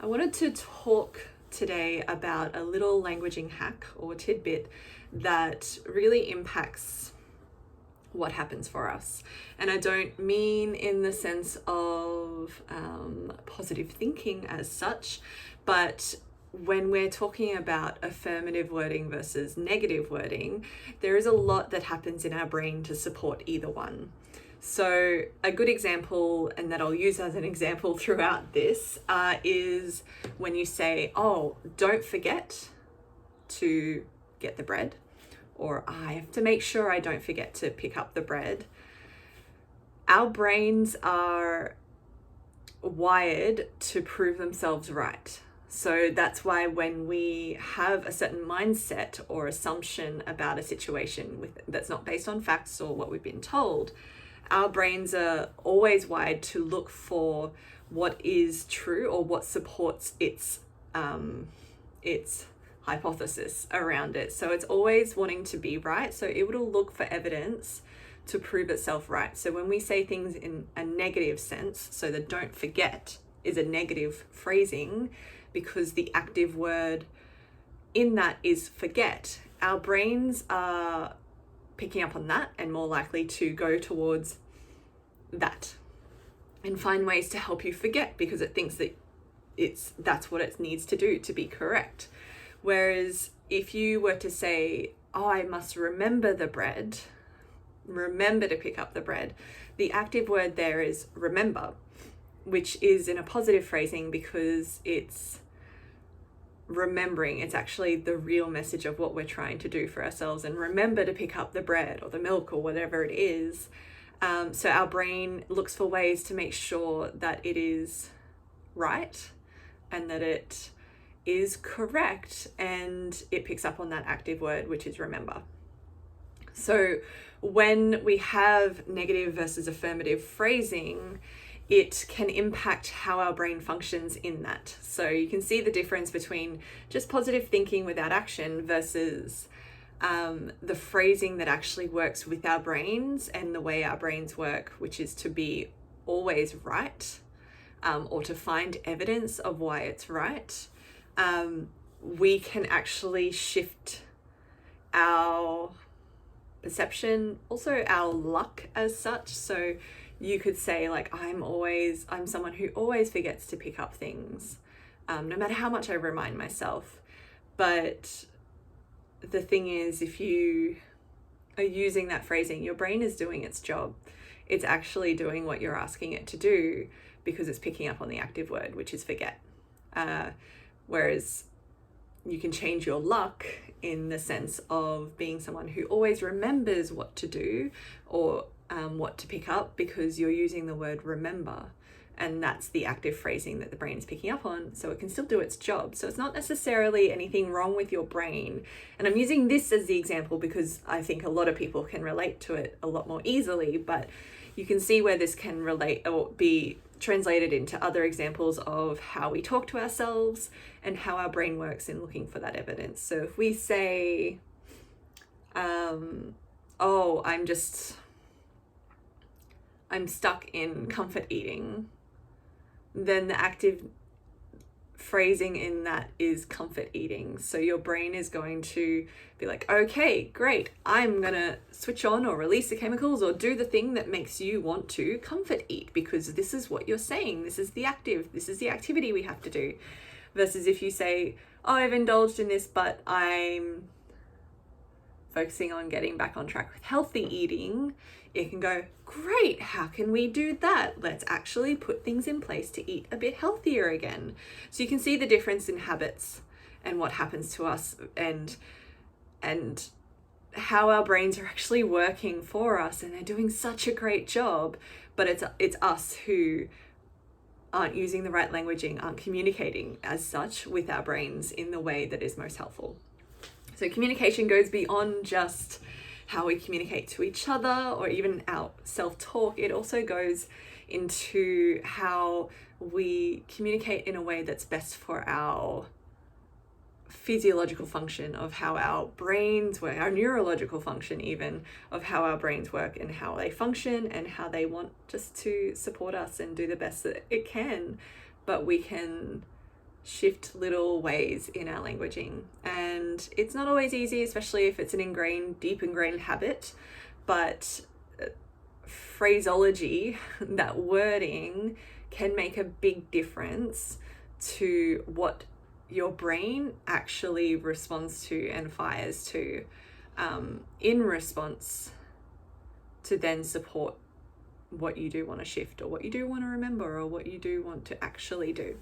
I wanted to talk today about a little languaging hack or tidbit that really impacts what happens for us. And I don't mean in the sense of positive thinking as such, but when we're talking about affirmative wording versus negative wording, there is a lot that happens in our brain to support either one. So a good example, and that I'll use as an example throughout this, is when you say, oh, don't forget to get the bread, or I have to make sure I don't forget to pick up the bread. Our brains are wired to prove themselves right. So that's why when we have a certain mindset or assumption about a situation that's not based on facts or what we've been told, our brains are always wired to look for what is true or what supports its hypothesis around it. So it's always wanting to be right. So it will look for evidence to prove itself right. So when we say things in a negative sense, so the don't forget is a negative phrasing because the active word in that is forget, our brains are picking up on that and more likely to go towards that and find ways to help you forget because it thinks that that's what it needs to do to be correct. Whereas if you were to say, oh, I must remember the bread, remember to pick up the bread, the active word there is remember, which is in a positive phrasing because it's remembering. It's actually the real message of what we're trying to do for ourselves, and remember to pick up the bread or the milk or whatever it is. So our brain looks for ways to make sure that it is right and that it is correct, and it picks up on that active word, which is remember. So when we have negative versus affirmative phrasing, it can impact how our brain functions in that. So you can see the difference between just positive thinking without action versus the phrasing that actually works with our brains and the way our brains work, which is to be always right, or to find evidence of why it's right. We can actually shift our perception, also our luck as such. So you could say like, I'm someone who always forgets to pick up things, no matter how much I remind myself. But the thing is, if you are using that phrasing, your brain is doing its job. It's actually doing what you're asking it to do because it's picking up on the active word, which is forget. Whereas you can change your luck in the sense of being someone who always remembers what to do or what to pick up because you're using the word remember. And that's the active phrasing that the brain is picking up on, so it can still do its job. So it's not necessarily anything wrong with your brain. And I'm using this as the example because I think a lot of people can relate to it a lot more easily, but you can see where this can relate or be translated into other examples of how we talk to ourselves and how our brain works in looking for that evidence. So if we say, oh, I'm stuck in comfort eating, then the active phrasing in that is comfort eating. So your brain is going to be like, okay, great, I'm gonna switch on or release the chemicals or do the thing that makes you want to comfort eat because this is what you're saying. This is the activity we have to do. Versus if you say, oh, I've indulged in this, but I'm focusing on getting back on track with healthy eating, it can go, great, how can we do that? Let's actually put things in place to eat a bit healthier again. So you can see the difference in habits and what happens to us and how our brains are actually working for us, and they're doing such a great job, but it's us who aren't using the right languaging, aren't communicating as such with our brains in the way that is most helpful. So communication goes beyond just how we communicate to each other or even our self-talk. It also goes into how we communicate in a way that's best for our physiological function of how our brains work, our neurological function even, of how our brains work and how they function and how they want just to support us and do the best that it can. But we can shift little ways in our languaging. And it's not always easy, especially if it's an deep ingrained habit, but phraseology, that wording, can make a big difference to what your brain actually responds to and fires to, in response to then support what you do want to shift, or what you do want to remember, or what you do want to actually do.